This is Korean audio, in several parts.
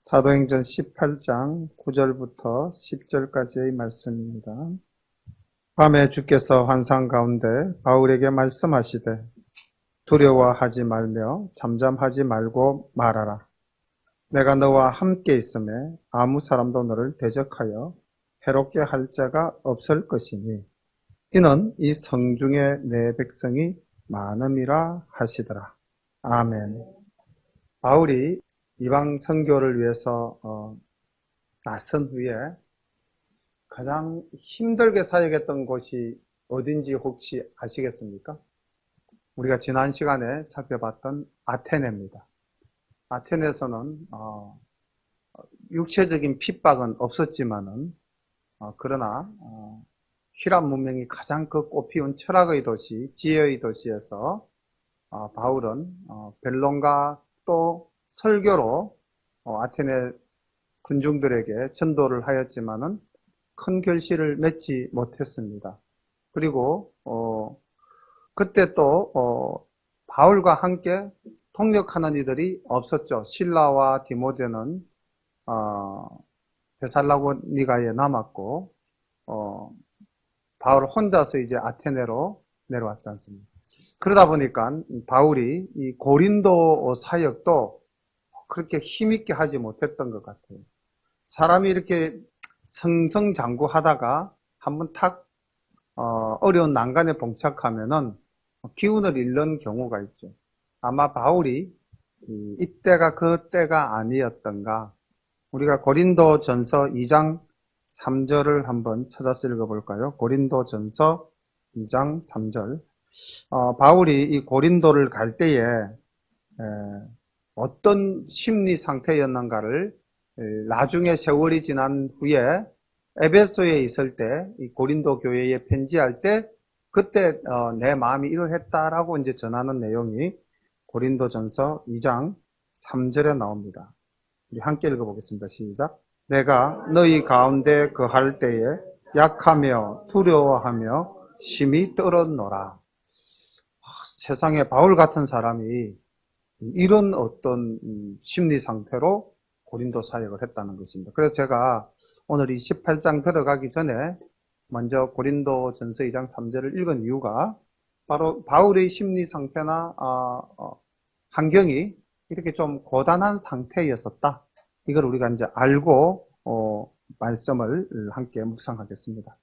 사도행전 18장 9절부터 10절까지의 말씀입니다. 밤에 주께서 환상 가운데 바울에게 말씀하시되 두려워하지 말며 잠잠하지 말고 말하라. 내가 너와 함께 있음에 아무 사람도 너를 대적하여 해롭게 할 자가 없을 것이니 이는 이 성중에 내 백성이 많음이라 하시더라. 아멘. 바울이 이방 선교를 위해서 나선 후에 가장 힘들게 사역했던 곳이 어딘지 혹시 아시겠습니까? 우리가 지난 시간에 살펴봤던 아테네입니다. 아테네에서는 육체적인 핍박은 없었지만은 그러나 히랍 문명이 가장 그 꽃피운 철학의 도시, 지혜의 도시에서 바울은 변론과 또 설교로 아테네 군중들에게 전도를 하였지만은 큰 결실을 맺지 못했습니다. 그리고 그때 또 바울과 함께 동역하는 이들이 없었죠. 실라와 디모데는 데살로니가에 남았고 바울 혼자서 이제 아테네로 내려왔지 않습니까? 그러다 보니까 바울이 이 고린도 사역도 그렇게 힘있게 하지 못했던 것 같아요. 사람이 이렇게 승승장구하다가 한번 탁 어려운 난간에 봉착하면은 기운을 잃는 경우가 있죠. 아마 바울이 이때가 그 때가 아니었던가. 우리가 고린도전서 2장 3절을 한번 찾아서 읽어볼까요? 고린도전서 2장 3절. 바울이 이 고린도를 갈 때에 어떤 심리 상태였는가를 나중에 세월이 지난 후에 에베소에 있을 때 이 고린도 교회에 편지할 때 그때 내 마음이 이러했다라고 이제 전하는 내용이 고린도전서 2장 3절에 나옵니다. 우리 함께 읽어보겠습니다. 시작. 내가 너희 가운데 거할 때에 약하며 두려워하며 심히 떨었노라. 세상에 바울 같은 사람이 이런 어떤 심리 상태로 고린도 사역을 했다는 것입니다. 그래서 제가 오늘 이 18장 들어가기 전에 먼저 고린도 전서 2장 3절을 읽은 이유가 바로 바울의 심리 상태나 환경이 이렇게 좀 고단한 상태였었다. 이걸 우리가 이제 알고 말씀을 함께 묵상하겠습니다.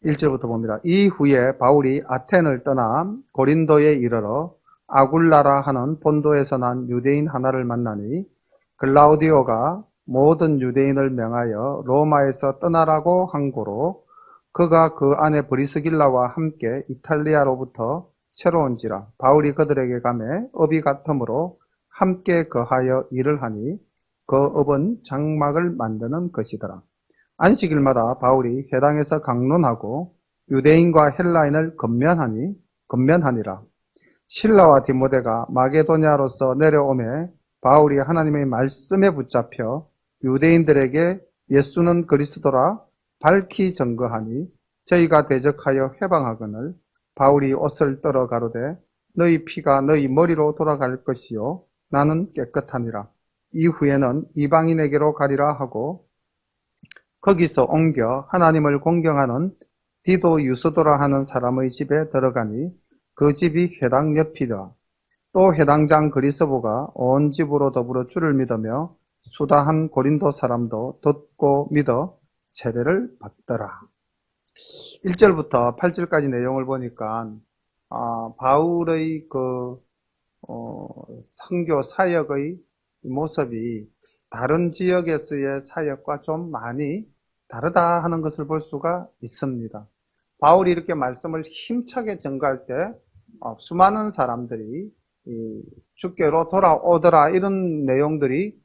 1절부터 봅니다. 이후에 바울이 아텐을 떠나 고린도에 이르러 아굴라라 하는 본도에서 난 유대인 하나를 만나니 글라우디오가 모든 유대인을 명하여 로마에서 떠나라고 한 고로 그가 그 안에 브리스길라와 함께 이탈리아로부터 새로 온지라 바울이 그들에게 가매 업이 같으므로 함께 거하여 일을 하니 그 업은 장막을 만드는 것이더라. 안식일마다 바울이 회당에서 강론하고 유대인과 헬라인을 건면하니라. 실라와 디모데가 마게도냐로서 내려오매 바울이 하나님의 말씀에 붙잡혀 유대인들에게 예수는 그리스도라 밝히 증거하니 저희가 대적하여 해방하거늘 바울이 옷을 떨어 가로되 너희 피가 너희 머리로 돌아갈 것이요 나는 깨끗하니라. 이후에는 이방인에게로 가리라 하고 거기서 옮겨 하나님을 공경하는 디도 유스도라 하는 사람의 집에 들어가니 그 집이 회당 옆이라. 또 회당장 그리스보가 온 집으로 더불어 주를 믿으며 수다한 고린도 사람도 듣고 믿어 세례를 받더라. 1절부터 8절까지 내용을 보니까 바울의 선교 사역의 모습이 다른 지역에서의 사역과 좀 많이 다르다 하는 것을 볼 수가 있습니다. 바울이 이렇게 말씀을 힘차게 전가할 때 수많은 사람들이 주께로 돌아오더라 이런 내용들이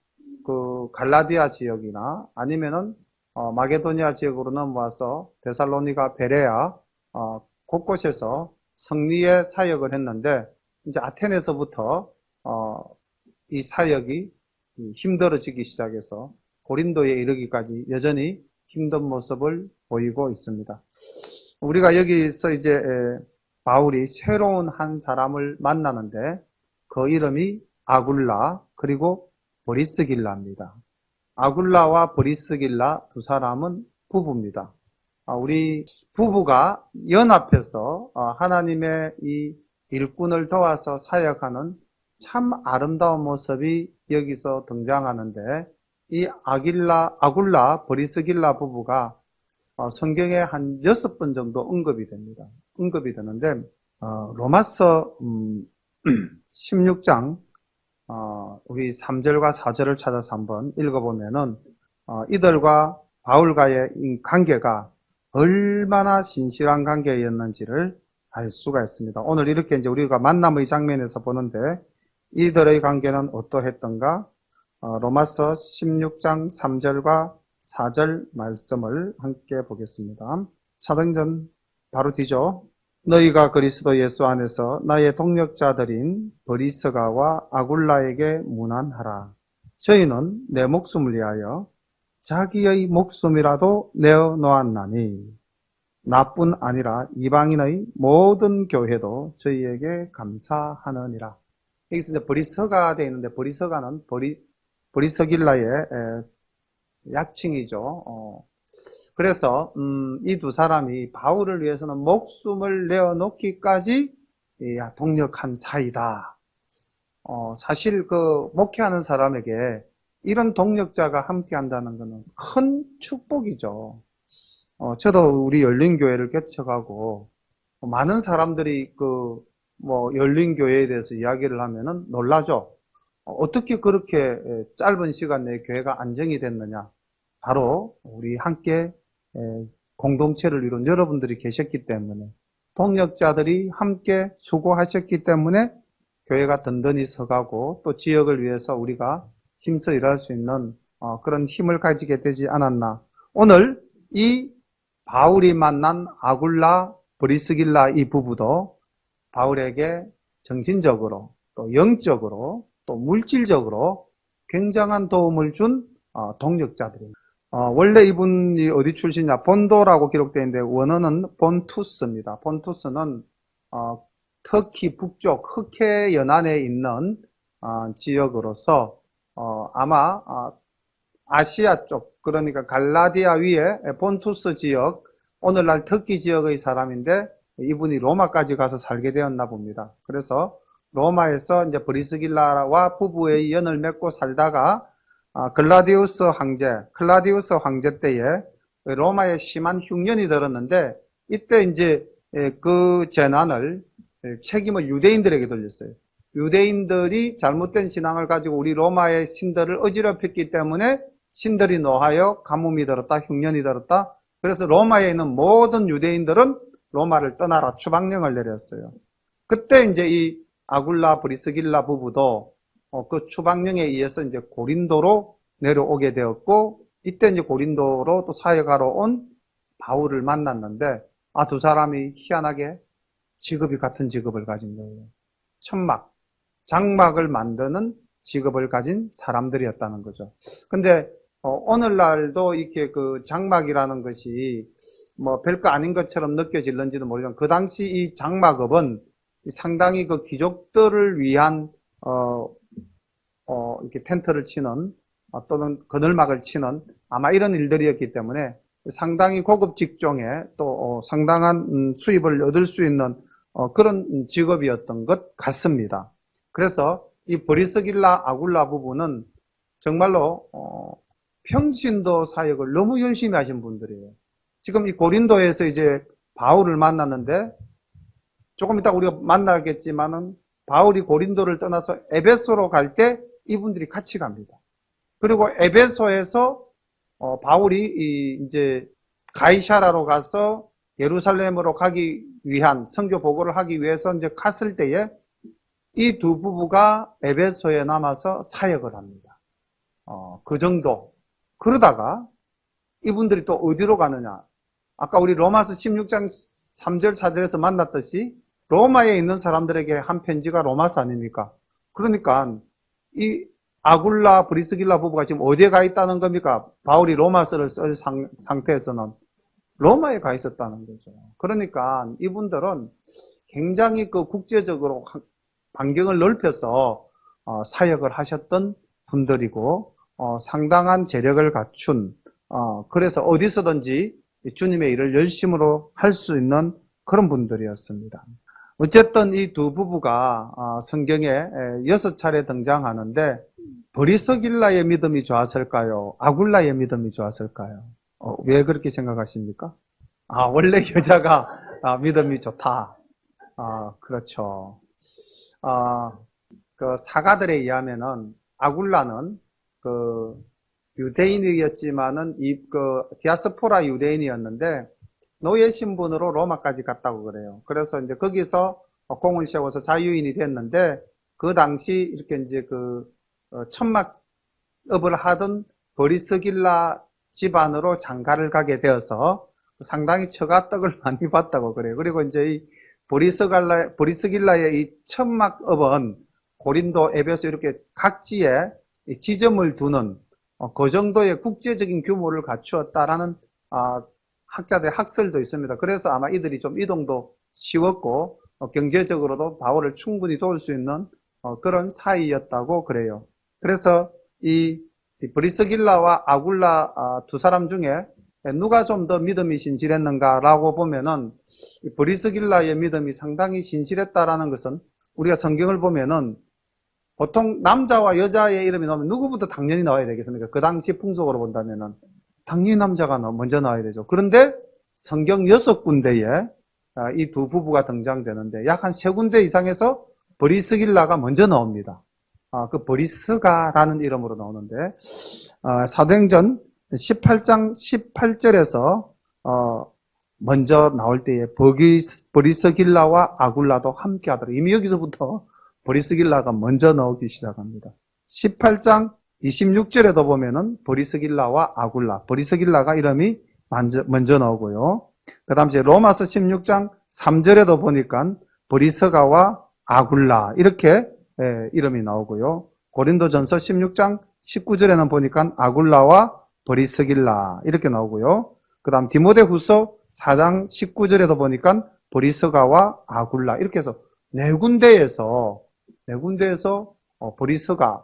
그 갈라디아 지역이나 아니면은 마게도니아 지역으로 넘어와서 데살로니가, 베레아 곳곳에서 성리의 사역을 했는데 이제 아테네에서부터 이 사역이 힘들어지기 시작해서 고린도에 이르기까지 여전히 힘든 모습을 보이고 있습니다. 우리가 여기서 이제 바울이 새로운 한 사람을 만나는데 그 이름이 아굴라 그리고 브리스길라입니다. 아굴라와 브리스길라 두 사람은 부부입니다. 우리 부부가 연합해서 하나님의 이 일꾼을 도와서 사역하는 참 아름다운 모습이 여기서 등장하는데, 이 아굴라 브리스길라 부부가 성경에 한 6번 정도 언급이 됩니다. 언급이 되는데, 로마서 16장 우리 3절과 4절을 찾아서 한번 읽어보면은 이들과 바울과의 관계가 얼마나 신실한 관계였는지를 알 수가 있습니다. 오늘 이렇게 이제 우리가 만남의 장면에서 보는데, 이들의 관계는 어떠했던가? 로마서 16장 3절과 4절 말씀을 함께 보겠습니다. 사도행전 바로 뒤죠. 너희가 그리스도 예수 안에서 나의 동력자들인 브리스가와 아굴라에게 문안하라. 저희는 내 목숨을 위하여 자기의 목숨이라도 내어 놓았나니 나뿐 아니라 이방인의 모든 교회도 저희에게 감사하느니라. 여기서 이제 브리스가 되어 있는데, 브리스가는 브리스길라의 약칭이죠. 그래서 이 두 사람이 바울을 위해서는 목숨을 내어놓기까지 동력한 사이다. 사실 그 목회하는 사람에게 이런 동력자가 함께한다는 것은 큰 축복이죠. 저도 우리 열린교회를 개척하고 많은 사람들이 열린교회에 대해서 이야기를 하면은 놀라죠. 어떻게 그렇게 짧은 시간 내에 교회가 안정이 됐느냐? 바로 우리 함께 공동체를 이룬 여러분들이 계셨기 때문에, 동력자들이 함께 수고하셨기 때문에 교회가 든든히 서가고 또 지역을 위해서 우리가 힘써 일할 수 있는 그런 힘을 가지게 되지 않았나. 오늘 이 바울이 만난 아굴라, 브리스길라 이 부부도 바울에게 정신적으로 또 영적으로 또 물질적으로 굉장한 도움을 준 동력자들입니다. 원래 이분이 어디 출신이냐? 본도라고 기록되어 있는데 원어는 본투스입니다. 본투스는 터키 북쪽 흑해 연안에 있는 지역으로서 아마 아시아 쪽, 그러니까 갈라디아 위에 본투스 지역, 오늘날 터키 지역의 사람인데 이분이 로마까지 가서 살게 되었나 봅니다. 그래서 로마에서 이제 브리스길라와 부부의 연을 맺고 살다가 클라디우스 황제 때에 로마에 심한 흉년이 들었는데, 이때 이제 그 재난을 책임을 유대인들에게 돌렸어요. 유대인들이 잘못된 신앙을 가지고 우리 로마의 신들을 어지럽혔기 때문에 신들이 노하여 가뭄이 들었다, 흉년이 들었다. 그래서 로마에 있는 모든 유대인들은 로마를 떠나라 추방령을 내렸어요. 그때 이제 이 아굴라 브리스길라 부부도 그 추방령에 의해서 이제 고린도로 내려오게 되었고, 이때 이제 고린도로 또 사역하러 온 바울을 만났는데, 두 사람이 희한하게 직업이 같은 직업을 가진 거예요. 천막, 장막을 만드는 직업을 가진 사람들이었다는 거죠. 근데 오늘날도 이렇게 그 장막이라는 것이 별거 아닌 것처럼 느껴질는지도 모르지만, 그 당시 이 장막업은 상당히 그 귀족들을 위한 이렇게 텐트를 치는 또는 그늘막을 치는 아마 이런 일들이었기 때문에 상당히 고급 직종에 또 상당한 수입을 얻을 수 있는 그런 직업이었던 것 같습니다. 그래서 이 브리스길라 아굴라 부부는 정말로 평신도 사역을 너무 열심히 하신 분들이에요. 지금 이 고린도에서 이제 바울을 만났는데, 조금 이따 우리가 만나겠지만은 바울이 고린도를 떠나서 에베소로 갈 때 이분들이 같이 갑니다. 그리고 에베소에서 바울이 이제 가이사라로 가서 예루살렘으로 가기 위한 선교 보고를 하기 위해서 이제 갔을 때에 이 두 부부가 에베소에 남아서 사역을 합니다. 그 정도. 그러다가 이분들이 또 어디로 가느냐? 아까 우리 로마서 16장 3절 4절에서 만났듯이 로마에 있는 사람들에게 한 편지가 로마서 아닙니까? 그러니까 이 아굴라 브리스길라 부부가 지금 어디에 가 있다는 겁니까? 바울이 로마서를 쓸 상태에서는 로마에 가 있었다는 거죠. 그러니까 이분들은 굉장히 그 국제적으로 반경을 넓혀서 사역을 하셨던 분들이고 상당한 재력을 갖춘 그래서 어디서든지 주님의 일을 열심으로 할 수 있는 그런 분들이었습니다. 어쨌든 이 두 부부가 성경에 6차례 등장하는데 브리스길라의 믿음이 좋았을까요? 아굴라의 믿음이 좋았을까요? 왜 그렇게 생각하십니까? 원래 여자가 믿음이 좋다. 그렇죠. 그 사가들에 의하면은 아굴라는 그 유대인이었지만은 디아스포라 유대인이었는데 노예 신분으로 로마까지 갔다고 그래요. 그래서 이제 거기서 공을 세워서 자유인이 됐는데 그 당시 이렇게 이제 천막업을 하던 브리스길라 집안으로 장가를 가게 되어서 상당히 처가떡을 많이 봤다고 그래요. 그리고 이제 이 브리스길라의 이 천막업은 고린도, 에베소 이렇게 각지에 지점을 두는 그 정도의 국제적인 규모를 갖추었다라는 학자들의 학설도 있습니다. 그래서 아마 이들이 좀 이동도 쉬웠고 경제적으로도 바울을 충분히 도울 수 있는 그런 사이였다고 그래요. 그래서 이 브리스길라와 아굴라 두 사람 중에 누가 좀 더 믿음이 신실했는가라고 보면은 브리스길라의 믿음이 상당히 신실했다라는 것은 우리가 성경을 보면은 보통 남자와 여자의 이름이 나오면 누구부터 당연히 나와야 되겠습니까? 그 당시 풍속으로 본다면은 당연히 남자가 먼저 나와야 되죠. 그런데 성경 6군데에 이 두 부부가 등장되는데 약 한 3군데 이상에서 브리스길라가 먼저 나옵니다. 그 브리스가라는 이름으로 나오는데 사도행전 18장 18절에서 먼저 나올 때에 브리스길라와 아굴라도 함께 하더라. 이미 여기서부터 브리스길라가 먼저 나오기 시작합니다. 18장 26절에도 보면은 브리스길라와 아굴라, 브리스길라가 이름이 먼저 나오고요. 그 다음 로마서 16장 3절에도 보니까 브리스가와 아굴라 이렇게 이름이 나오고요. 고린도전서 16장 19절에는 보니까 아굴라와 브리스길라 이렇게 나오고요. 그 다음 디모데후서 4장 19절에도 보니까 브리스가와 아굴라 이렇게 해서 네 군데에서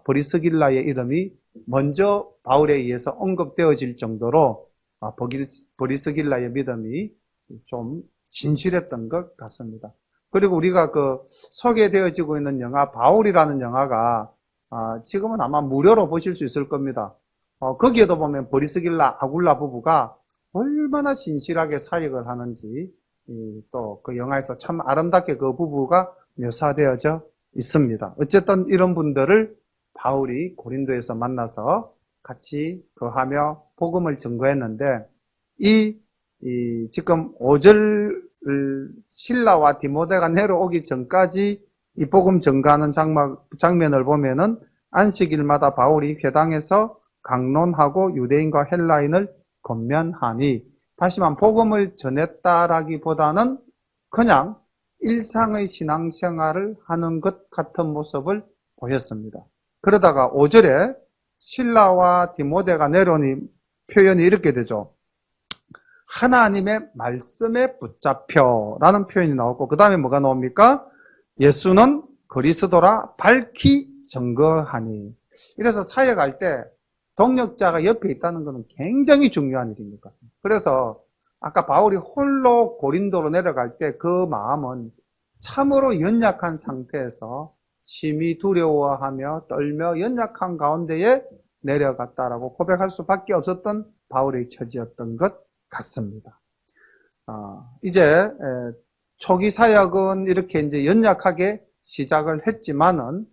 브리스길라의 이름이 먼저 바울에 의해서 언급되어질 정도로 브리스길라의 믿음이 좀 진실했던 것 같습니다. 그리고 우리가 소개되어지고 있는 영화 바울이라는 영화가 지금은 아마 무료로 보실 수 있을 겁니다. 거기에도 보면 브리스길라 아굴라 부부가 얼마나 신실하게 사역을 하는지 또 그 영화에서 참 아름답게 그 부부가 묘사되어져 있습니다. 어쨌든 이런 분들을 바울이 고린도에서 만나서 같이 거하며 복음을 전거했는데 지금 5절 실라와 디모데가 내려오기 전까지 이 복음 전가하는 장면을 보면은 안식일마다 바울이 회당에서 강론하고 유대인과 헬라인을 권면하니 다시 말하면 복음을 전했다라기보다는 그냥 일상의 신앙생활을 하는 것 같은 모습을 보였습니다. 그러다가 5절에 실라와 디모데가 내려오니 표현이 이렇게 되죠. 하나님의 말씀에 붙잡혀라는 표현이 나오고 그 다음에 뭐가 나옵니까? 예수는 그리스도라 밝히 증거하니. 이래서 사역할 때 동역자가 옆에 있다는 것은 굉장히 중요한 일인 것 같습니다. 그래서 아까 바울이 홀로 고린도로 내려갈 때 그 마음은 참으로 연약한 상태에서 심히 두려워하며 떨며 연약한 가운데에 내려갔다라고 고백할 수밖에 없었던 바울의 처지였던 것 같습니다. 이제 초기 사역은 이렇게 이제 연약하게 시작을 했지만은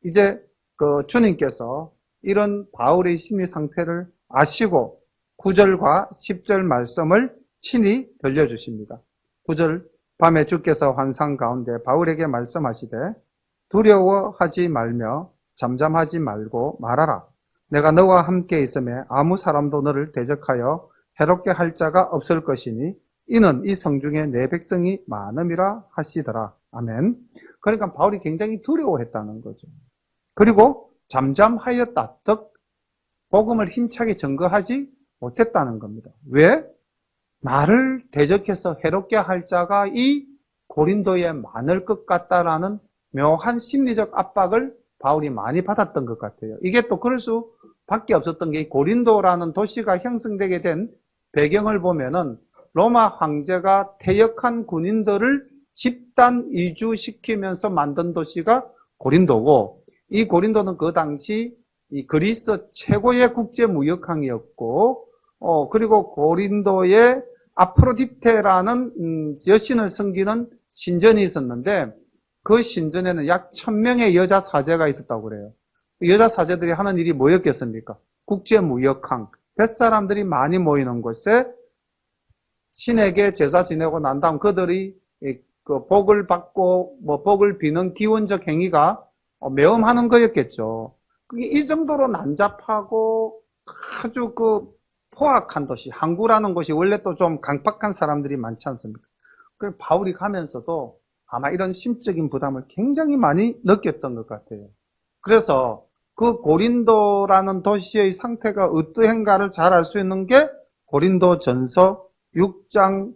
이제 그 주님께서 이런 바울의 심리 상태를 아시고 9절과 10절 말씀을 친히 들려주십니다. 9절 밤에 주께서 환상 가운데 바울에게 말씀하시되 두려워하지 말며 잠잠하지 말고 말하라. 내가 너와 함께 있음에 아무 사람도 너를 대적하여 해롭게 할 자가 없을 것이니 이는 이 성중에 내 백성이 많음이라 하시더라. 아멘. 그러니까 바울이 굉장히 두려워했다는 거죠. 그리고 잠잠하였다. 즉 복음을 힘차게 증거하지 못했다는 겁니다. 왜? 나를 대적해서 해롭게 할 자가 이 고린도에 많을 것 같다라는 묘한 심리적 압박을 바울이 많이 받았던 것 같아요. 이게 또 그럴 수밖에 없었던 게 고린도라는 도시가 형성되게 된 배경을 보면은 로마 황제가 퇴역한 군인들을 집단 이주시키면서 만든 도시가 고린도고, 이 고린도는 그 당시 이 그리스 최고의 국제무역항이었고, 그리고 고린도에 아프로디테라는 여신을 섬기는 신전이 있었는데, 그 신전에는 약 1000명의 여자 사제가 있었다고 그래요. 여자 사제들이 하는 일이 뭐였겠습니까? 국제무역항, 뱃사람들이 많이 모이는 곳에 신에게 제사 지내고 난 다음 그들이 그 복을 받고 복을 비는 기원적 행위가 매음하는 거였겠죠. 그게 이 정도로 난잡하고 아주 포악한 도시, 항구라는 곳이 원래 또 좀 강팍한 사람들이 많지 않습니까? 그 바울이 가면서도 아마 이런 심적인 부담을 굉장히 많이 느꼈던 것 같아요. 그래서 그 고린도라는 도시의 상태가 어떠한가를 잘 알 수 있는 게 고린도전서 6장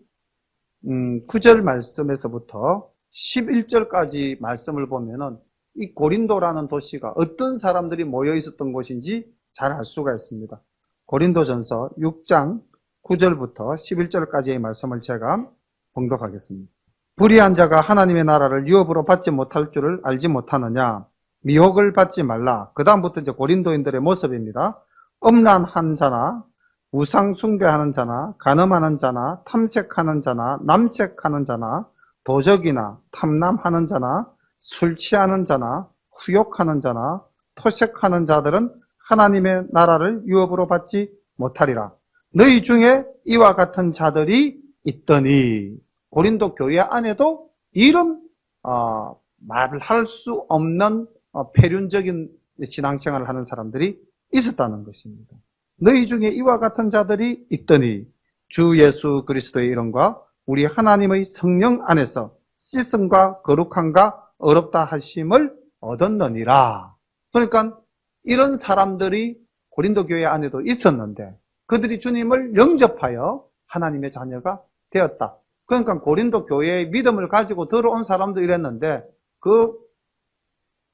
9절 말씀에서부터 11절까지 말씀을 보면은 이 고린도라는 도시가 어떤 사람들이 모여 있었던 곳인지 잘 알 수가 있습니다. 고린도전서 6장 9절부터 11절까지의 말씀을 제가 봉독하겠습니다. 불의한 자가 하나님의 나라를 유업으로 받지 못할 줄을 알지 못하느냐? 미혹을 받지 말라. 그 다음부터 이제 고린도인들의 모습입니다. 음란한 자나 우상 숭배하는 자나 간음하는 자나 탐색하는 자나 남색하는 자나 도적이나 탐남하는 자나 술 취하는 자나 후욕하는 자나 토색하는 자들은 하나님의 나라를 유업으로 받지 못하리라. 너희 중에 이와 같은 자들이 있더니, 고린도 교회 안에도 이런 말을 할 수 없는 폐륜적인 신앙생활을 하는 사람들이 있었다는 것입니다. 너희 중에 이와 같은 자들이 있더니 주 예수 그리스도의 이름과 우리 하나님의 성령 안에서 씻음과 거룩함과 어렵다 하심을 얻었느니라. 그러니까 이런 사람들이 고린도 교회 안에도 있었는데 그들이 주님을 영접하여 하나님의 자녀가 되었다. 그러니까 고린도 교회의 믿음을 가지고 들어온 사람도 이랬는데 그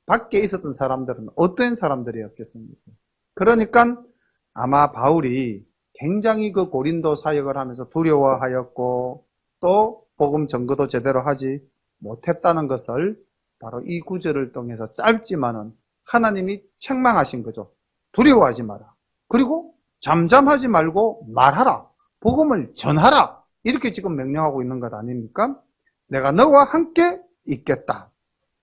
밖에 있었던 사람들은 어떤 사람들이었겠습니까? 그러니까 아마 바울이 굉장히 그 고린도 사역을 하면서 두려워하였고 또 복음 전거도 제대로 하지 못했다는 것을 바로 이 구절을 통해서 짧지만은 하나님이 책망하신 거죠. 두려워하지 마라. 그리고 잠잠하지 말고 말하라. 복음을 전하라. 이렇게 지금 명령하고 있는 것 아닙니까? 내가 너와 함께 있겠다.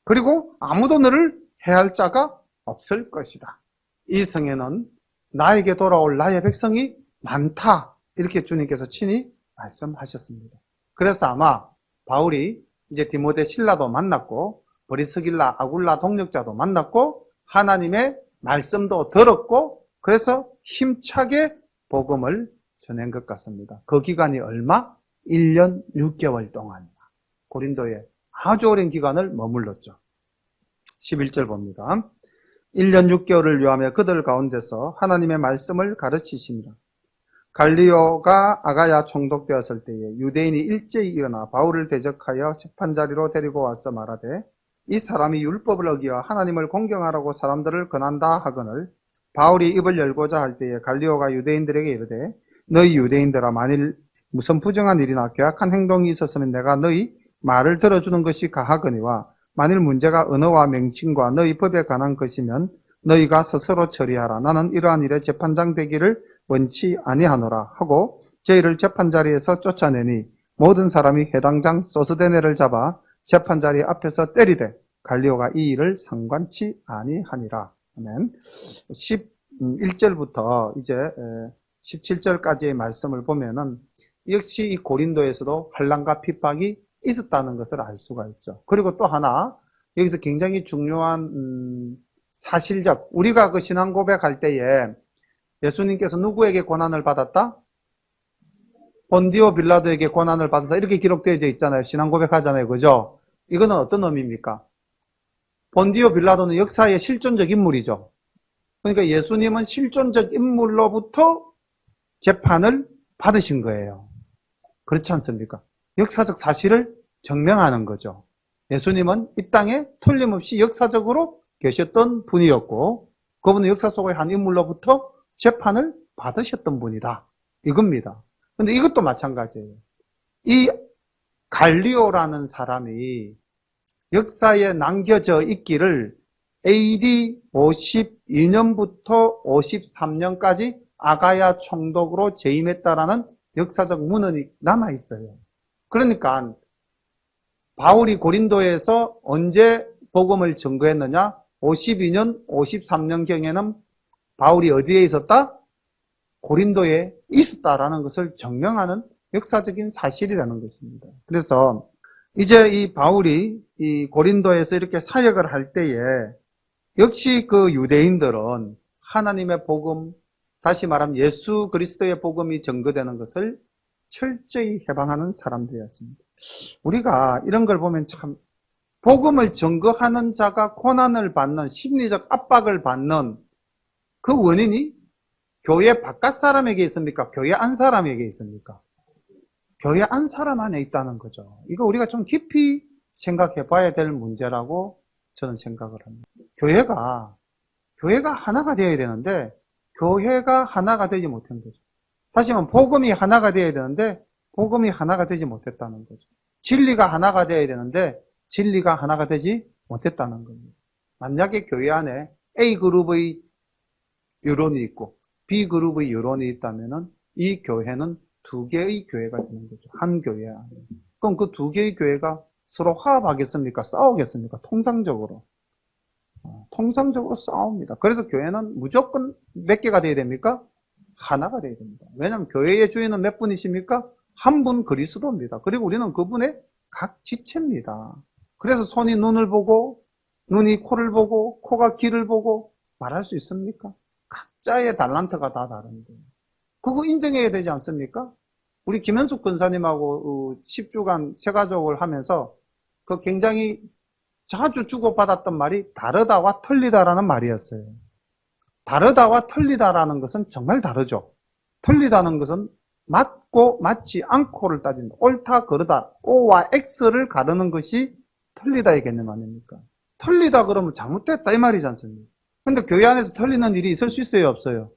그리고 아무도 너를 해할 자가 없을 것이다. 이 성에는 나에게 돌아올 나의 백성이 많다. 이렇게 주님께서 친히 말씀하셨습니다. 그래서 아마 바울이 이제 디모데 신라도 만났고 브리스길라 아굴라 동역자도 만났고 하나님의 말씀도 들었고 그래서 힘차게 복음을 전한 것 같습니다. 그 기간이 얼마? 1년 6개월 동안이나 고린도에 아주 오랜 기간을 머물렀죠. 11절 봅니다. 1년 6개월을 요하며 그들 가운데서 하나님의 말씀을 가르치십니다. 갈리오가 아가야 총독되었을 때에 유대인이 일제히 일어나 바울을 대적하여 재판자리로 데리고 와서 말하되 이 사람이 율법을 어기어 하나님을 공경하라고 사람들을 권한다 하거늘 바울이 입을 열고자 할 때에 갈리오가 유대인들에게 이르되 너희 유대인들아 만일 무슨 부정한 일이나 괴악한 행동이 있었으면 내가 너희 말을 들어주는 것이 가하거니와 만일 문제가 언어와 명칭과 너희 법에 관한 것이면 너희가 스스로 처리하라. 나는 이러한 일에 재판장 되기를 원치 아니하노라 하고 저희를 재판자리에서 쫓아내니 모든 사람이 해당장 소스데네를 잡아 재판자리 앞에서 때리되 갈리오가 이 일을 상관치 아니하니라. 아멘. 11절부터 이제 17절까지의 말씀을 보면은 역시 이 고린도에서도 환난과 핍박이 있었다는 것을 알 수가 있죠. 그리고 또 하나 여기서 굉장히 중요한 사실적, 우리가 그 신앙 고백할 때에 예수님께서 누구에게 고난을 받았다? 본디오 빌라도에게 고난을 받았다. 이렇게 기록되어 있잖아요. 신앙 고백하잖아요. 그죠? 이거는 어떤 의미입니까? 본디오 빌라도는 역사의 실존적 인물이죠. 그러니까 예수님은 실존적 인물로부터 재판을 받으신 거예요. 그렇지 않습니까? 역사적 사실을 증명하는 거죠. 예수님은 이 땅에 틀림없이 역사적으로 계셨던 분이었고 그분은 역사 속의 한 인물로부터 재판을 받으셨던 분이다. 이겁니다. 근데 이것도 마찬가지예요. 이 갈리오라는 사람이 역사에 남겨져 있기를 AD 52년부터 53년까지 아가야 총독으로 재임했다라는 역사적 문헌이 남아있어요. 그러니까 바울이 고린도에서 언제 복음을 증거했느냐? 52년, 53년경에는 바울이 어디에 있었다? 고린도에 있었다라는 것을 증명하는 역사적인 사실이라는 것입니다. 그래서 이제 이 바울이 이 고린도에서 이렇게 사역을 할 때에 역시 그 유대인들은 하나님의 복음, 다시 말하면 예수 그리스도의 복음이 증거되는 것을 철저히 해방하는 사람들이었습니다. 우리가 이런 걸 보면 참 복음을 증거하는 자가 고난을 받는, 심리적 압박을 받는 그 원인이 교회 바깥 사람에게 있습니까? 교회 안 사람에게 있습니까? 교회 안 사람 안에 있다는 거죠. 이거 우리가 좀 깊이 생각해 봐야 될 문제라고 저는 생각을 합니다. 교회가 하나가 되어야 되는데 교회가 하나가 되지 못한 거죠. 다시 말하면 복음이 하나가 되어야 되는데 복음이 하나가 되지 못했다는 거죠. 진리가 하나가 되어야 되는데 진리가 하나가 되지 못했다는 겁니다. 만약에 교회 안에 A그룹의 여론이 있고 B그룹의 여론이 있다면 이 교회는 두 개의 교회가 되는 거죠. 한 교회 안에. 그럼 그 두 개의 교회가 서로 화합하겠습니까? 싸우겠습니까? 통상적으로 싸웁니다. 그래서 교회는 무조건 몇 개가 돼야 됩니까? 하나가 돼야 됩니다. 왜냐하면 교회의 주인은 몇 분이십니까? 한 분 그리스도입니다. 그리고 우리는 그분의 각 지체입니다. 그래서 손이 눈을 보고 눈이 코를 보고 코가 귀를 보고 말할 수 있습니까? 각자의 달란트가 다 다른데 그거 인정해야 되지 않습니까? 우리 김현숙 권사님하고 10주간 새가족을 하면서 그 굉장히 자주 주고받았던 말이 다르다와 틀리다라는 말이었어요. 다르다와 틀리다라는 것은 정말 다르죠. 틀리다는 것은 맞고 맞지 않고를 따진다. 옳다 그르다. O와 X를 가르는 것이 틀리다의 개념 아닙니까? 틀리다 그러면 잘못됐다 이 말이지 않습니까? 근데 교회 안에서 틀리는 일이 있을 수 있어요, 없어요?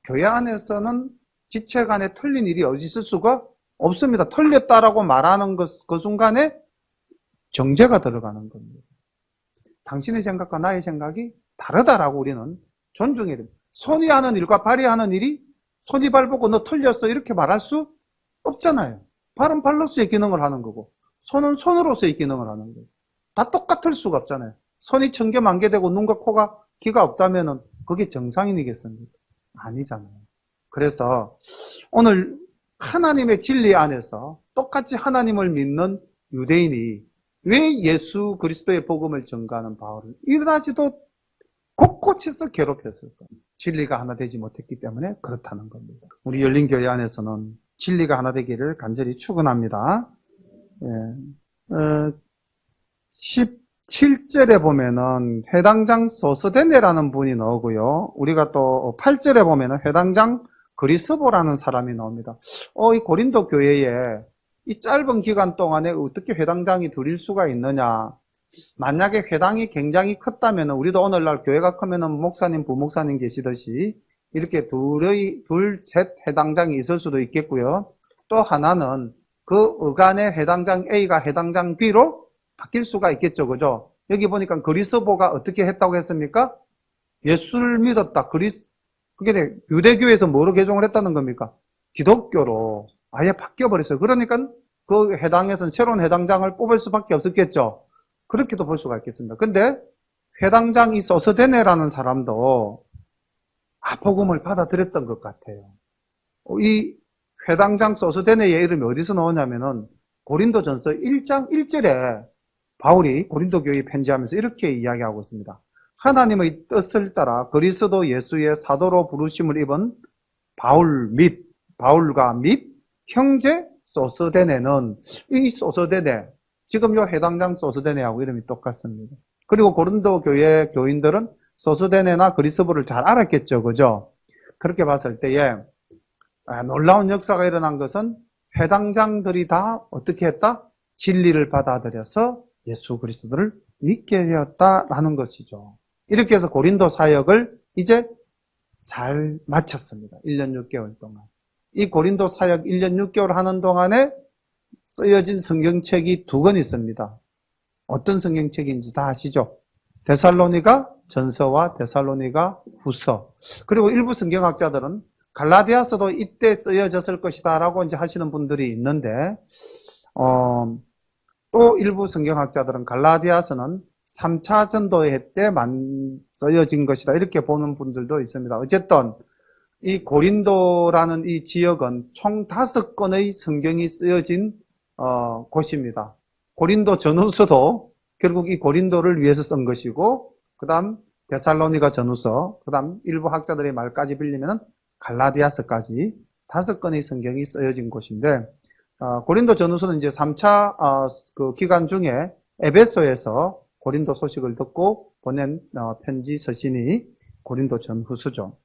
교회 안에서는 지체 간에 틀린 일이 어디 있을 수가 없습니다. 틀렸다라고 말하는 그 순간에 정죄가 들어가는 겁니다. 당신의 생각과 나의 생각이 다르다라고 우리는 존중해야 됩니다. 손이 하는 일과 발이 하는 일이 손이 발 보고 너 틀렸어 이렇게 말할 수 없잖아요. 발은 발로서의 기능을 하는 거고 손은 손으로서의 기능을 하는 거예요. 다 똑같을 수가 없잖아요. 손이 천개만개되고 눈과 코가 귀가 없다면 그게 정상인이겠습니까? 아니잖아요. 그래서 오늘 하나님의 진리 안에서 똑같이 하나님을 믿는 유대인이 왜 예수 그리스도의 복음을 전가하는 바울을 일어나지도 곳곳에서 괴롭혔을까? 진리가 하나 되지 못했기 때문에 그렇다는 겁니다. 우리 열린교회 안에서는 진리가 하나 되기를 간절히 축원합니다. 17절에 보면은 회당장 소스데네라는 분이 나오고요. 우리가 또 8절에 보면은 회당장 그리스보라는 사람이 나옵니다. 이 고린도 교회에 이 짧은 기간 동안에 어떻게 회당장이 둘일 수가 있느냐? 만약에 회당이 굉장히 컸다면 우리도 오늘날 교회가 크면은 목사님, 부목사님 계시듯이 이렇게 둘, 셋 회당장이 있을 수도 있겠고요. 또 하나는 그 어간의 회당장 A가 회당장 B로 바뀔 수가 있겠죠. 그죠? 여기 보니까 그리스보가 어떻게 했다고 했습니까? 예수를 믿었다. 그게 유대교에서 뭐로 개종을 했다는 겁니까? 기독교로 아예 바뀌어버렸어요. 그러니까 그 회당에서는 새로운 회당장을 뽑을 수밖에 없었겠죠. 그렇게도 볼 수가 있겠습니다. 근데 회당장 이 소스데네라는 사람도 복음을 받아들였던 것 같아요. 이 회당장 소스데네의 이름이 어디서 나오냐면은 고린도전서 1장 1절에 바울이 고린도 교회에 편지하면서 이렇게 이야기하고 있습니다. 하나님의 뜻을 따라 그리스도 예수의 사도로 부르심을 입은 바울과 및 형제 소스데네는 이 소스데네 지금 요 해당장 소스데네하고 이름이 똑같습니다. 그리고 고린도 교회 교인들은 소스데네나 그리스보를 잘 알았겠죠. 그죠? 그렇게 봤을 때에 놀라운 역사가 일어난 것은 회당장들이 다 어떻게 했다? 진리를 받아들여서 예수 그리스도를 믿게 되었다라는 것이죠. 이렇게 해서 고린도 사역을 이제 잘 마쳤습니다. 1년 6개월 동안. 이 고린도 사역 1년 6개월 하는 동안에 쓰여진 성경책이 2권 있습니다. 어떤 성경책인지 다 아시죠? 데살로니가 전서와 데살로니가 후서. 그리고 일부 성경학자들은 갈라디아서도 이때 쓰여졌을 것이다 라고 이제 하시는 분들이 있는데, 또 일부 성경학자들은 갈라디아서는 3차 전도회 때 쓰여진 것이다 이렇게 보는 분들도 있습니다. 어쨌든 이 고린도라는 이 지역은 총 5권의 성경이 쓰여진 곳입니다. 고린도 전후서도 결국 이 고린도를 위해서 쓴 것이고, 그 다음 데살로니가 전후서, 그 다음 일부 학자들의 말까지 빌리면 갈라디아서까지 5권의 성경이 쓰여진 곳인데, 고린도 전후서는 이제 3차 그 기간 중에 에베소에서 고린도 소식을 듣고 보낸 편지 서신이 고린도 전후서죠.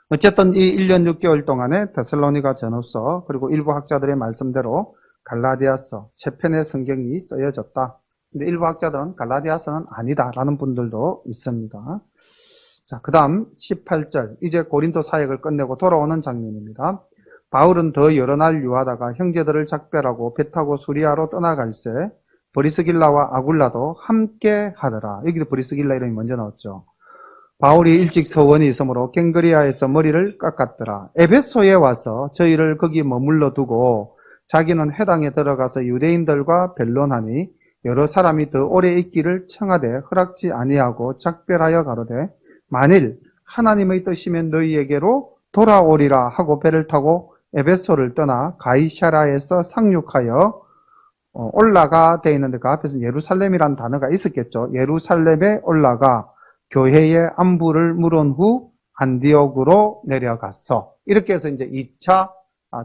어쨌든 이 1년 6개월 동안에 데살로니가 전후서, 그리고 일부 학자들의 말씀대로 갈라디아서 3편의 성경이 쓰여졌다. 근데 일부 학자들은 갈라디아서는 아니다라는 분들도 있습니다. 자, 그 다음 18절. 이제 고린도 사역을 끝내고 돌아오는 장면입니다. 바울은 더 여러 날 유하다가 형제들을 작별하고 배 타고 수리아로 떠나갈새 브리스길라와 아굴라도 함께 하더라. 여기도 브리스길라 이름이 먼저 나왔죠. 바울이 일찍 서원이 있으므로 갱그리아에서 머리를 깎았더라. 에베소에 와서 저희를 거기 머물러 두고 자기는 회당에 들어가서 유대인들과 변론하니 여러 사람이 더 오래 있기를 청하되 허락지 아니하고 작별하여 가로되 만일 하나님의 뜻이면 너희에게로 돌아오리라 하고 배를 타고 에베소를 떠나 가이사라에서 상륙하여 올라가 돼 있는데 그 앞에서 예루살렘이라는 단어가 있었겠죠. 예루살렘에 올라가 교회의 안부를 물은 후 안디옥으로 내려갔어. 이렇게 해서 이제 2차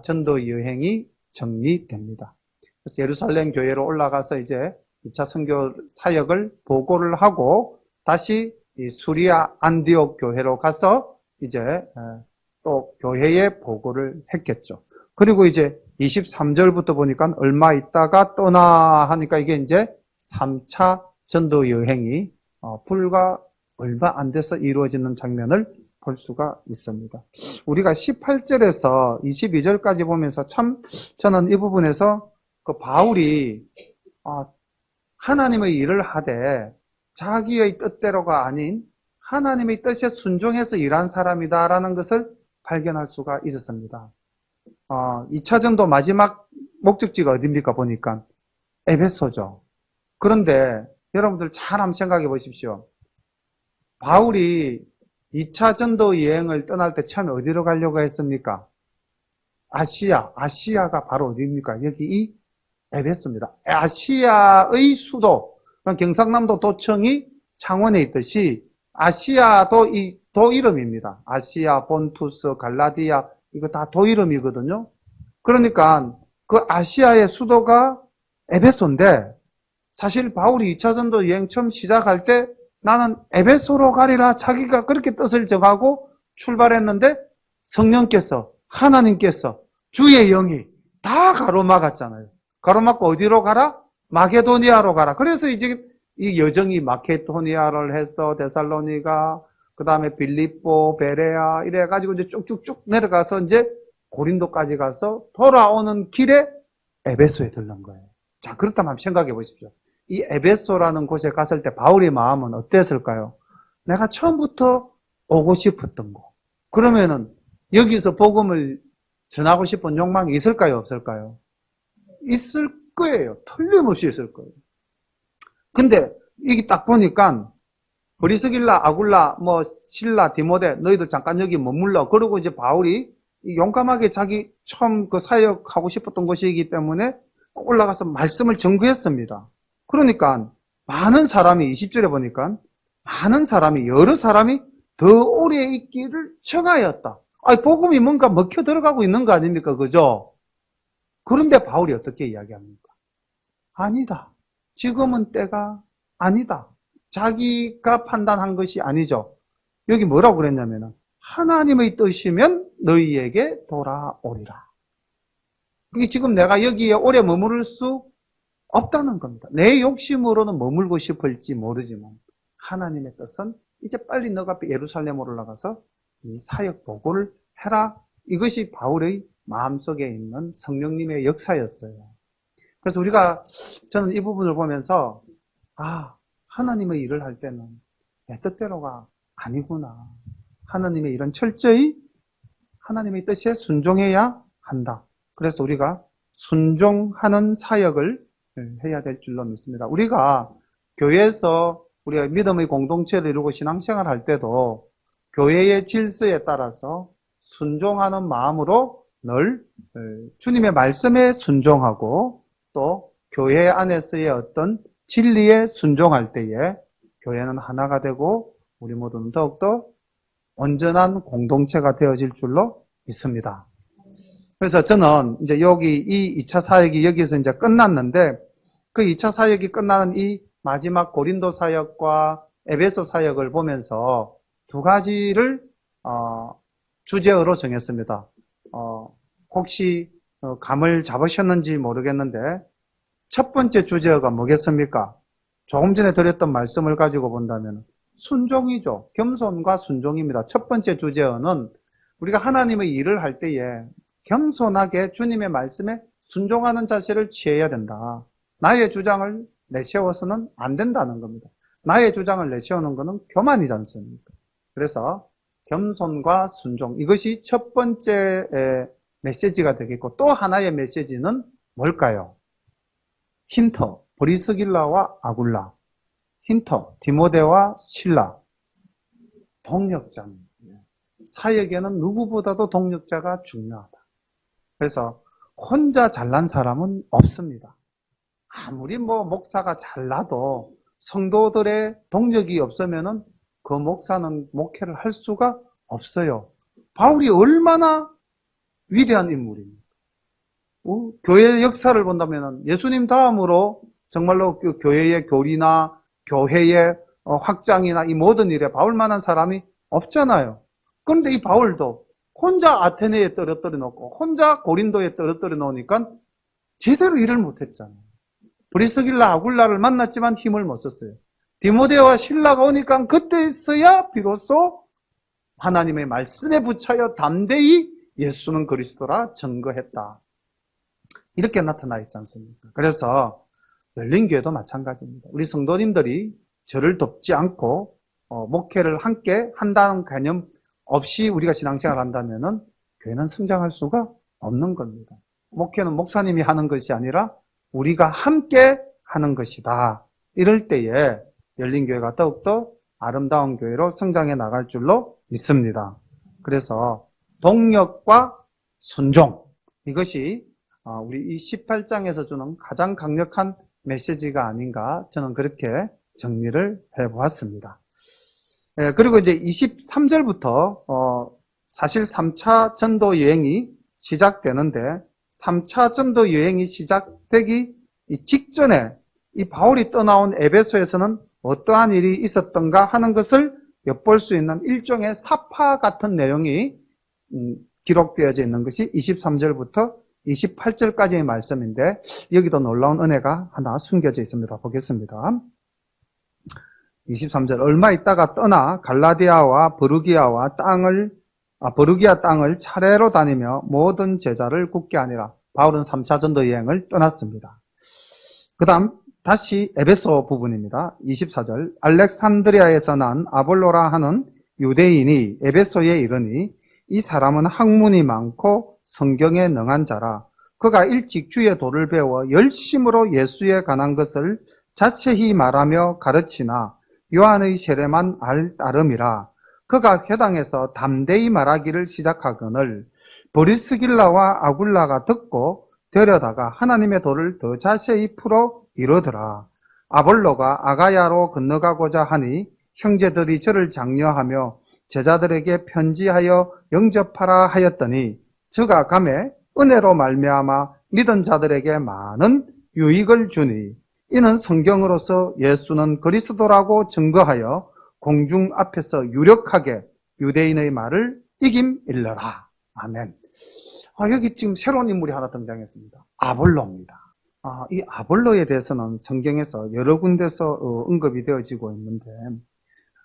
전도 여행이 정리됩니다. 그래서 예루살렘 교회로 올라가서 이제 2차 선교 사역을 보고를 하고 다시 이 수리아 안디옥 교회로 가서 이제 또 교회에 보고를 했겠죠. 그리고 이제 23절부터 보니까 얼마 있다가 떠나 하니까 이게 이제 3차 전도 여행이 불과 얼마 안 돼서 이루어지는 장면을 볼 수가 있습니다. 우리가 18절에서 22절까지 보면서 참 저는 이 부분에서 그 바울이 하나님의 일을 하되 자기의 뜻대로가 아닌 하나님의 뜻에 순종해서 일한 사람이다라는 것을 발견할 수가 있었습니다. 2차 전도 마지막 목적지가 어디입니까? 보니까 에베소죠. 그런데 여러분들 잘 한번 생각해 보십시오. 바울이 2차 전도 여행을 떠날 때 처음에 어디로 가려고 했습니까? 아시아가 바로 어디입니까? 여기 이 에베소입니다. 아시아의 수도, 경상남도 도청이 창원에 있듯이 아시아도 이 도 이름입니다. 아시아, 본투스, 갈라디아, 이거 다 도 이름이거든요. 그러니까 그 아시아의 수도가 에베소인데 사실 바울이 2차 전도 여행 처음 시작할 때 나는 에베소로 가리라 자기가 그렇게 뜻을 정하고 출발했는데 성령께서 하나님께서 주의 영이 다 가로막았잖아요. 가로막고 어디로 가라? 마게도니아로 가라. 그래서 이제 이 여정이 마케도니아를 해서 데살로니가, 그 다음에 빌립보, 베레아 이래가지고 이제 쭉쭉쭉 내려가서 이제 고린도까지 가서 돌아오는 길에 에베소에 들른 거예요. 자, 그렇다면 한번 생각해 보십시오. 이 에베소라는 곳에 갔을 때 바울의 마음은 어땠을까요? 내가 처음부터 오고 싶었던 곳. 그러면은 여기서 복음을 전하고 싶은 욕망이 있을까요? 없을까요? 있을 거예요. 틀림없이 있을 거예요. 근데 이게 딱 보니까 브리스길라, 아굴라, 실라, 디모데 너희들 잠깐 여기 머물러. 그러고 이제 바울이 용감하게 자기 처음 그 사역하고 싶었던 곳이기 때문에 올라가서 말씀을 전구했습니다. 그러니까 많은 사람이 20절에 보니까 여러 사람이 더 오래 있기를 청하였다. 복음이 뭔가 먹혀 들어가고 있는 거 아닙니까? 그죠? 그런데 바울이 어떻게 이야기합니까? 아니다. 지금은 때가 아니다. 자기가 판단한 것이 아니죠. 여기 뭐라고 그랬냐면 하나님의 뜻이면 너희에게 돌아오리라. 이게 지금 내가 여기에 오래 머무를 수 없다는 겁니다. 내 욕심으로는 머물고 싶을지 모르지만 하나님의 뜻은 이제 빨리 너가 예루살렘으로 올라가서 이 사역 보고를 해라. 이것이 바울의 마음속에 있는 성령님의 역사였어요. 그래서 저는 이 부분을 보면서 하나님의 일을 할 때는 내 뜻대로가 아니구나. 하나님의 일은 철저히 하나님의 뜻에 순종해야 한다. 그래서 우리가 순종하는 사역을 해야 될 줄로 믿습니다. 우리가 교회에서 우리가 믿음의 공동체를 이루고 신앙생활 할 때도 교회의 질서에 따라서 순종하는 마음으로 늘 주님의 말씀에 순종하고 또 교회 안에서의 어떤 진리에 순종할 때에 교회는 하나가 되고 우리 모두는 더욱더 온전한 공동체가 되어질 줄로 믿습니다. 그래서 저는 이제 이 2차 사역이 여기서 이제 끝났는데 그 2차 사역이 끝나는 이 마지막 고린도 사역과 에베소 사역을 보면서 두 가지를 주제어로 정했습니다. 혹시 감을 잡으셨는지 모르겠는데 첫 번째 주제어가 뭐겠습니까? 조금 전에 드렸던 말씀을 가지고 본다면 순종이죠. 겸손과 순종입니다. 첫 번째 주제어는 우리가 하나님의 일을 할 때에 겸손하게 주님의 말씀에 순종하는 자세를 취해야 된다. 나의 주장을 내세워서는 안 된다는 겁니다. 나의 주장을 내세우는 것은 교만이지 않습니까? 그래서 겸손과 순종, 이것이 첫 번째 메시지가 되겠고 또 하나의 메시지는 뭘까요? 힌트, 브리스길라와 아굴라, 힌트, 디모데와 실라, 동력자입니다. 사역에는 누구보다도 동력자가 중요하다. 그래서 혼자 잘난 사람은 없습니다. 아무리 목사가 잘나도 성도들의 동력이 없으면은 그 목사는 목회를 할 수가 없어요. 바울이 얼마나 위대한 인물입니까? 교회의 역사를 본다면 예수님 다음으로 정말로 그 교회의 교리나 교회의 확장이나 이 모든 일에 바울만한 사람이 없잖아요. 그런데 이 바울도 혼자 아테네에 떨어뜨려 놓고 혼자 고린도에 떨어뜨려 놓으니까 제대로 일을 못했잖아요. 브리스길라 아굴라를 만났지만 힘을 못 썼어요. 디모데와 실라가 오니까 그때서야 비로소 하나님의 말씀에 붙여여 담대히 예수는 그리스도라 증거했다. 이렇게 나타나 있지 않습니까? 그래서 열린교회도 마찬가지입니다. 우리 성도님들이 저를 돕지 않고 목회를 함께 한다는 개념 없이 우리가 신앙생활을 한다면은 교회는 성장할 수가 없는 겁니다. 목회는 목사님이 하는 것이 아니라 우리가 함께 하는 것이다. 이럴 때에 열린교회가 더욱더 아름다운 교회로 성장해 나갈 줄로 믿습니다. 그래서 동력과 순종, 이것이 우리 이 18장에서 주는 가장 강력한 메시지가 아닌가, 저는 그렇게 정리를 해보았습니다. 그리고 이제 23절부터 사실 3차 전도 여행이 시작되는데 3차 전도 여행이 시작되기 직전에 이 바울이 떠나온 에베소에서는 어떠한 일이 있었던가 하는 것을 엿볼 수 있는 일종의 사파 같은 내용이 기록되어져 있는 것이 23절부터 28절까지의 말씀인데 여기도 놀라운 은혜가 하나 숨겨져 있습니다. 보겠습니다. 23절, 얼마 있다가 떠나 갈라디아와 버루기아 땅을 차례로 다니며 모든 제자를 굳게 하니라. 바울은 3차 전도 여행을 떠났습니다. 그 다음 다시 에베소 부분입니다. 24절, 알렉산드리아에서 난 아볼로라 하는 유대인이 에베소에 이르니 이 사람은 학문이 많고 성경에 능한 자라. 그가 일찍 주의 도를 배워 열심으로 예수에 관한 것을 자세히 말하며 가르치나 요한의 세례만 따름이라. 그가 회당에서 담대히 말하기를 시작하거늘 브리스길라와 아굴라가 듣고 데려다가 하나님의 도를 더 자세히 풀어 이르더라. 아볼로가 아가야로 건너가고자 하니 형제들이 저를 장려하며 제자들에게 편지하여 영접하라 하였더니 저가 감에 은혜로 말미암아 믿은 자들에게 많은 유익을 주니 이는 성경으로서 예수는 그리스도라고 증거하여 공중 앞에서 유력하게 유대인의 말을 이김일러라. 아멘. 여기 지금 새로운 인물이 하나 등장했습니다. 아볼로입니다. 이 아볼로에 대해서는 성경에서 여러 군데서 언급이 되어지고 있는데,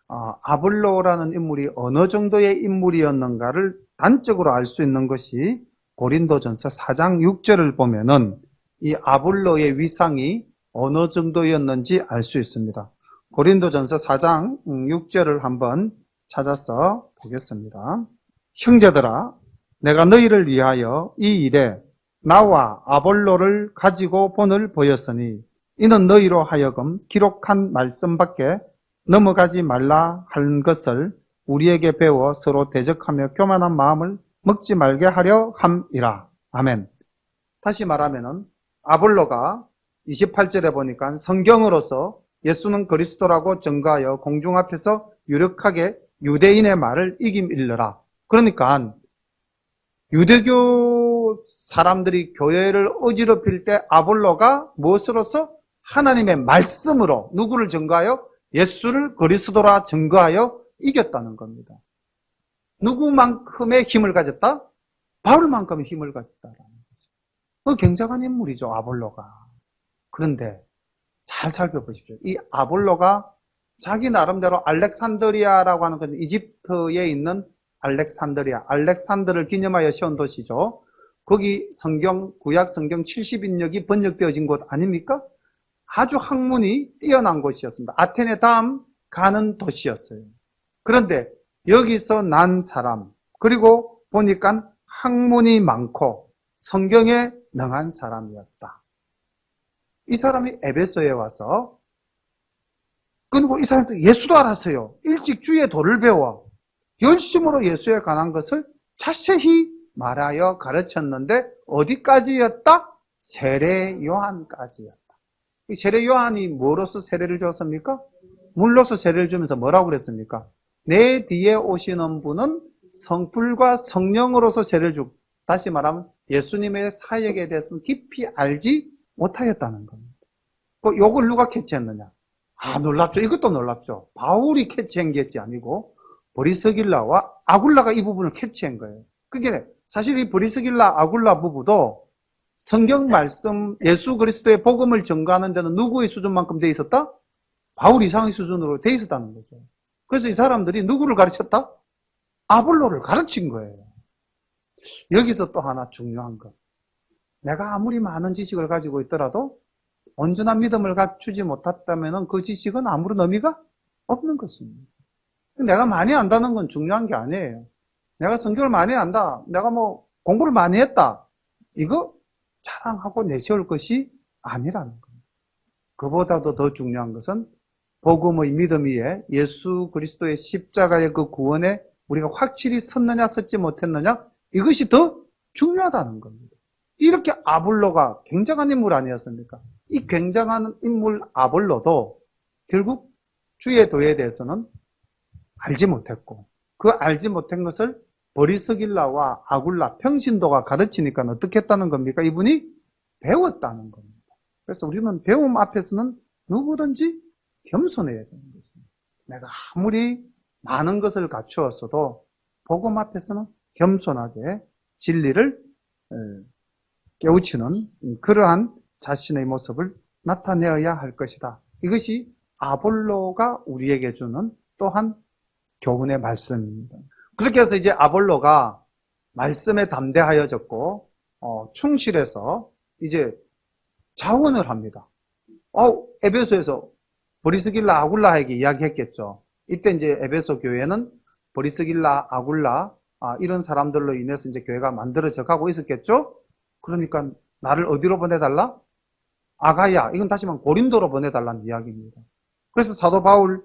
아볼로라는 인물이 어느 정도의 인물이었는가를 단적으로 알 수 있는 것이 고린도전서 4장 6절을 보면은 이 아볼로의 위상이 어느 정도였는지 알 수 있습니다. 고린도전서 4장 6절을 한번 찾아서 보겠습니다. 형제들아, 내가 너희를 위하여 이 일에 나와 아볼로를 가지고 본을 보였으니 이는 너희로 하여금 기록한 말씀밖에 넘어가지 말라 한 것을 우리에게 배워 서로 대적하며 교만한 마음을 먹지 말게 하려 함이라. 아멘. 다시 말하면은 아볼로가 28절에 보니까 성경으로서 예수는 그리스도라고 증거하여 공중 앞에서 유력하게 유대인의 말을 이김일러라. 그러니까 유대교 사람들이 교회를 어지럽힐 때 아볼로가 무엇으로서? 하나님의 말씀으로 누구를 증거하여? 예수를 그리스도라 증거하여 이겼다는 겁니다. 누구만큼의 힘을 가졌다? 바울만큼의 힘을 가졌다라는 거죠. 굉장한 인물이죠, 아볼로가. 그런데 잘 살펴보십시오. 이 아볼로가 자기 나름대로 알렉산드리아라고 하는 건 이집트에 있는 알렉산드를 기념하여 세운 도시죠. 거기 구약 성경 70인역이 번역되어진 곳 아닙니까? 아주 학문이 뛰어난 곳이었습니다. 아테네 다음 가는 도시였어요. 그런데 여기서 난 사람, 그리고 보니까 학문이 많고 성경에 능한 사람이었다. 이 사람이 에베소에 와서, 그리고 이 사람도 예수도 알았어요. 일찍 주의 도를 배워 열심으로 예수에 관한 것을 자세히 말하여 가르쳤는데 어디까지였다? 세례 요한까지였다. 이 세례 요한이 뭐로서 세례를 주었습니까? 물로서 세례를 주면서 뭐라고 그랬습니까? 내 뒤에 오시는 분은 성불과 성령으로서 세례를 주고, 다시 말하면 예수님의 사역에 대해서는 깊이 알지 못하였다는 겁니다. 요걸 누가 캐치했느냐? 놀랍죠. 이것도 놀랍죠. 바울이 캐치한 것이 아니고 브리스길라와 아굴라가 이 부분을 캐치한 거예요. 그게 사실 이 브리스길라, 아굴라 부부도 성경 말씀, 예수 그리스도의 복음을 전가하는 데는 누구의 수준만큼 돼 있었다? 바울 이상의 수준으로 돼 있었다는 거죠. 그래서 이 사람들이 누구를 가르쳤다? 아볼로를 가르친 거예요. 여기서 또 하나 중요한 것. 내가 아무리 많은 지식을 가지고 있더라도 온전한 믿음을 갖추지 못했다면 그 지식은 아무런 의미가 없는 것입니다. 내가 많이 안다는 건 중요한 게 아니에요. 내가 성경을 많이 안다, 내가 공부를 많이 했다, 이거 자랑하고 내세울 것이 아니라는 겁니다. 그보다도 더 중요한 것은 복음의 믿음 위에 예수 그리스도의 십자가의 그 구원에 우리가 확실히 섰느냐 섰지 못했느냐, 이것이 더 중요하다는 겁니다. 이렇게 아볼로가 굉장한 인물 아니었습니까? 이 굉장한 인물 아볼로도 결국 주의 도에 대해서는 알지 못했고, 그 알지 못한 것을 브리스길라와 아굴라, 평신도가 가르치니까 어떻게 했다는 겁니까? 이분이 배웠다는 겁니다. 그래서 우리는 배움 앞에서는 누구든지 겸손해야 되는 것입니다. 내가 아무리 많은 것을 갖추었어도 복음 앞에서는 겸손하게 진리를 깨우치는 그러한 자신의 모습을 나타내어야 할 것이다. 이것이 아볼로가 우리에게 주는 또한 교훈의 말씀입니다. 그렇게 해서 이제 아볼로가 말씀에 담대하여졌고 충실해서 이제 자원을 합니다. 에베소에서 브리스길라, 아굴라에게 이야기했겠죠. 이때 이제 에베소 교회는 브리스길라, 아굴라 이런 사람들로 인해서 이제 교회가 만들어져 가고 있었겠죠. 그러니까 나를 어디로 보내달라? 아가야, 이건 다시 말하면 고린도로 보내달라는 이야기입니다. 그래서 사도 바울이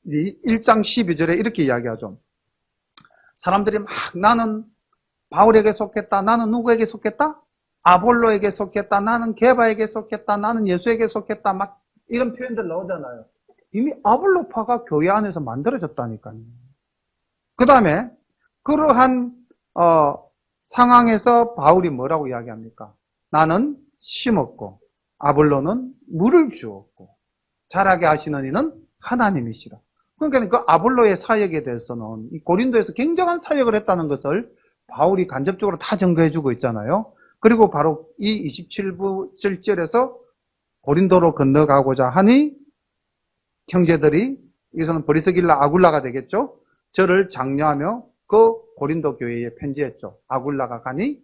1장 12절에 이렇게 이야기하죠. 사람들이 막 나는 바울에게 속했다, 나는 누구에게 속했다? 아볼로에게 속했다, 나는 게바에게 속했다, 나는 예수에게 속했다, 막 이런 표현들 나오잖아요. 이미 아볼로파가 교회 안에서 만들어졌다니까요. 그 다음에 그러한 상황에서 바울이 뭐라고 이야기합니까? 나는 심었고 아볼로는 물을 주었고 자라게 하시는 이는 하나님이시라. 그러니까 그 아볼로의 사역에 대해서는 이 고린도에서 굉장한 사역을 했다는 것을 바울이 간접적으로 다 증거해주고 있잖아요. 그리고 바로 이 27부 7절에서 고린도로 건너가고자 하니 형제들이, 여기서는 브리스길라 아굴라가 되겠죠. 저를 장려하며 그 고린도 교회에 편지했죠. 아굴라가 가니,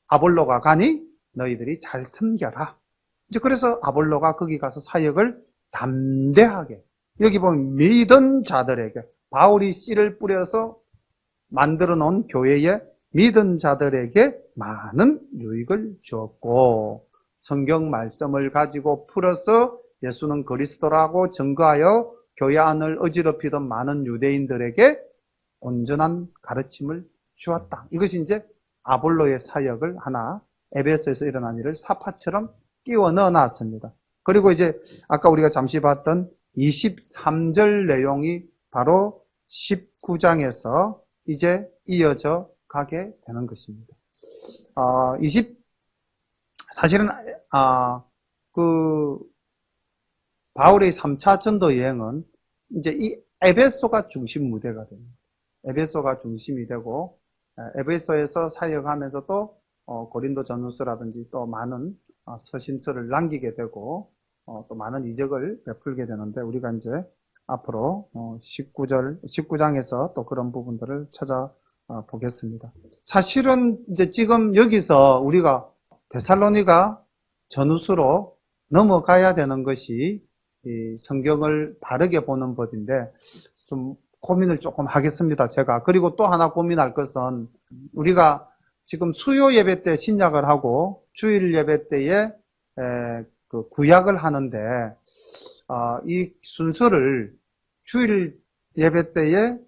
아볼로가 가니 너희들이 잘 섬겨라. 이제 그래서 아볼로가 거기 가서 사역을 담대하게, 여기 보면 믿은 자들에게, 바울이 씨를 뿌려서 만들어 놓은 교회에 믿은 자들에게 많은 유익을 주었고, 성경 말씀을 가지고 풀어서 예수는 그리스도라고 증거하여 교회 안을 어지럽히던 많은 유대인들에게 온전한 가르침을 주었다. 이것이 이제 아볼로의 사역을 하나, 에베소에서 일어난 일을 사파처럼 끼워 넣어 놨습니다. 그리고 이제 아까 우리가 잠시 봤던 23절 내용이 바로 19장에서 이제 이어져 가게 되는 것입니다. 사실은 바울의 3차 전도 여행은 이제 이 에베소가 중심 무대가 됩니다. 에베소가 중심이 되고, 에베소에서 사역하면서 또 고린도 전후서라든지 또 많은 서신서를 남기게 되고, 또 많은 이적을 베풀게 되는데, 우리가 이제 앞으로 19장에서 또 그런 부분들을 찾아보겠습니다. 사실은 이제 지금 여기서 우리가 데살로니가 전후서로 넘어가야 되는 것이 이 성경을 바르게 보는 법인데, 좀 고민을 조금 하겠습니다, 제가. 그리고 또 하나 고민할 것은, 우리가 지금 수요 예배 때 신약을 하고 주일 예배 때에 그 구약을 하는데, 이 순서를 주일 예배 때에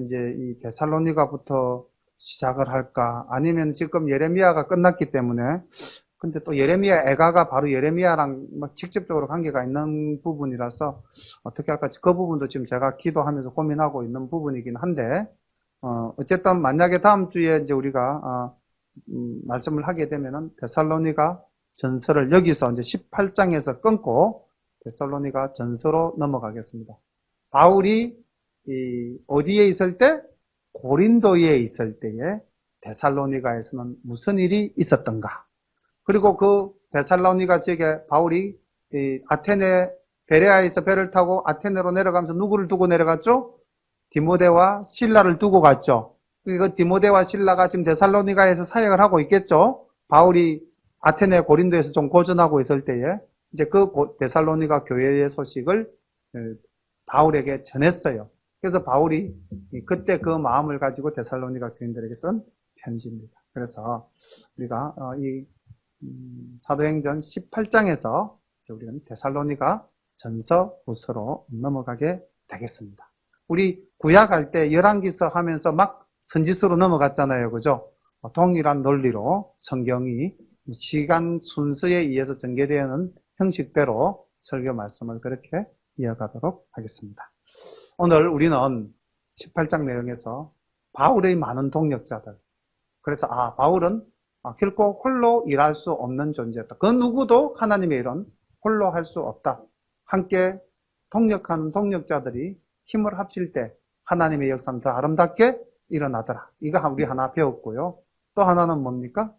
이제 이 데살로니가부터 시작을 할까, 아니면 지금 예레미야가 끝났기 때문에, 근데 또 예레미야 애가가 바로 예레미야랑 막 직접적으로 관계가 있는 부분이라서 어떻게 할까, 그 부분도 지금 제가 기도하면서 고민하고 있는 부분이긴 한데, 어쨌든 만약에 다음 주에 이제 우리가 말씀을 하게 되면은 데살로니가 전서를 여기서 이제 18장에서 끊고 데살로니가 전서로 넘어가겠습니다. 바울이 어디에 있을 때? 고린도에 있을 때에 데살로니가에서는 무슨 일이 있었던가? 그리고 그 데살로니가 지역에 바울이 아테네, 베레아에서 배를 타고 아테네로 내려가면서 누구를 두고 내려갔죠? 디모데와 실라를 두고 갔죠. 그 디모데와 실라가 지금 데살로니가에서 사역을 하고 있겠죠. 바울이 아테네, 고린도에서 좀 고전하고 있을 때에 이제 그 데살로니가 교회의 소식을 바울에게 전했어요. 그래서 바울이 그때 그 마음을 가지고 데살로니가 교인들에게 쓴 편지입니다. 그래서 우리가 이 사도행전 18장에서 우리는 데살로니가 전서 후서로 넘어가게 되겠습니다. 우리 구약할 때 열왕기서 하면서 막 선지서로 넘어갔잖아요. 그죠? 동일한 논리로 성경이 시간 순서에 의해서 전개되는 형식대로 설교 말씀을 그렇게 이어가도록 하겠습니다. 오늘 우리는 18장 내용에서 바울의 많은 동력자들, 그래서 바울은 결코 홀로 일할 수 없는 존재였다. 그 누구도 하나님의 일은 홀로 할 수 없다. 함께 동력하는 동력자들이 힘을 합칠 때 하나님의 역사는 더 아름답게 일어나더라. 이거 우리 하나 배웠고요. 또 하나는 뭡니까?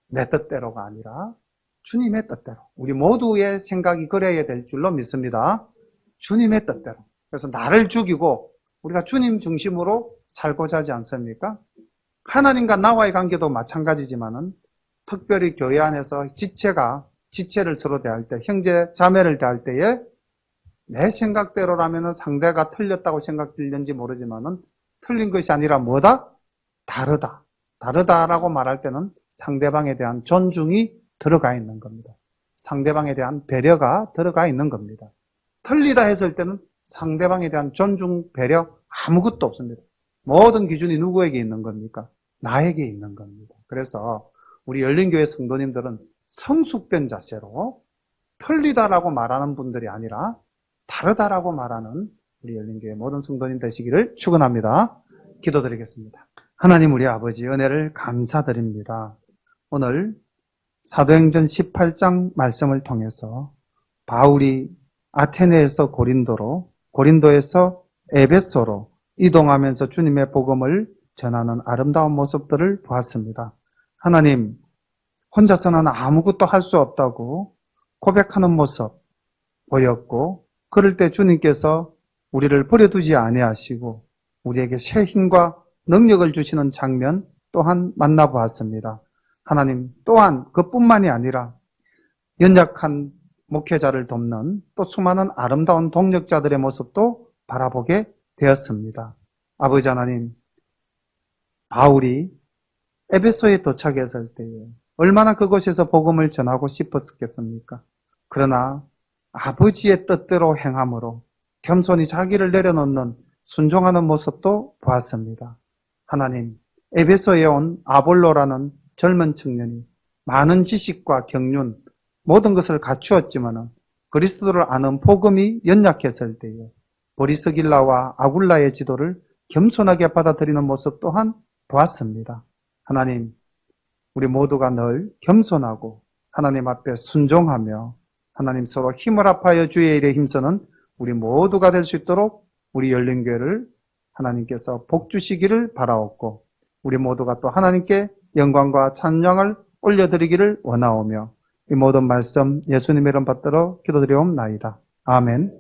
내 뜻대로가 아니라 주님의 뜻대로. 우리 모두의 생각이 그래야 될 줄로 믿습니다. 주님의 뜻대로. 그래서 나를 죽이고 우리가 주님 중심으로 살고자 하지 않습니까? 하나님과 나와의 관계도 마찬가지지만은 특별히 교회 안에서 지체를 서로 대할 때, 형제 자매를 대할 때에 내 생각대로라면은 상대가 틀렸다고 생각들는지 모르지만은 틀린 것이 아니라 뭐다? 다르다. 다르다라고 말할 때는 상대방에 대한 존중이 들어가 있는 겁니다. 상대방에 대한 배려가 들어가 있는 겁니다. 틀리다 했을 때는 상대방에 대한 존중, 배려 아무것도 없습니다. 모든 기준이 누구에게 있는 겁니까? 나에게 있는 겁니다. 그래서 우리 열린교회 성도님들은 성숙된 자세로 틀리다라고 말하는 분들이 아니라 다르다라고 말하는 우리 열린교회 모든 성도님 되시기를 축원합니다. 기도드리겠습니다. 하나님 우리 아버지 은혜를 감사드립니다. 오늘 사도행전 18장 말씀을 통해서 바울이 아테네에서 고린도로, 고린도에서 에베소로 이동하면서 주님의 복음을 전하는 아름다운 모습들을 보았습니다. 하나님, 혼자서는 아무것도 할 수 없다고 고백하는 모습 보였고, 그럴 때 주님께서 우리를 버려두지 아니하시고 우리에게 새 힘과 능력을 주시는 장면 또한 만나보았습니다. 하나님 또한 그뿐만이 아니라 연약한 목회자를 돕는 또 수많은 아름다운 동력자들의 모습도 바라보게 되었습니다. 아버지 하나님, 바울이 에베소에 도착했을 때에 얼마나 그곳에서 복음을 전하고 싶었겠습니까? 그러나 아버지의 뜻대로 행함으로 겸손히 자기를 내려놓는 순종하는 모습도 보았습니다. 하나님, 에베소에 온 아볼로라는 젊은 청년이 많은 지식과 경륜, 모든 것을 갖추었지만 그리스도를 아는 복음이 연약했을 때에 보리스길라와 아굴라의 지도를 겸손하게 받아들이는 모습 또한 보았습니다. 하나님, 우리 모두가 늘 겸손하고 하나님 앞에 순종하며 하나님 서로 힘을 합하여 주의 일에 힘쓰는 우리 모두가 될 수 있도록 우리 열린교회를 하나님께서 복 주시기를 바라옵고, 우리 모두가 또 하나님께 영광과 찬양을 올려드리기를 원하오며, 이 모든 말씀 예수님의 이름 받들어 기도드리옵나이다. 아멘.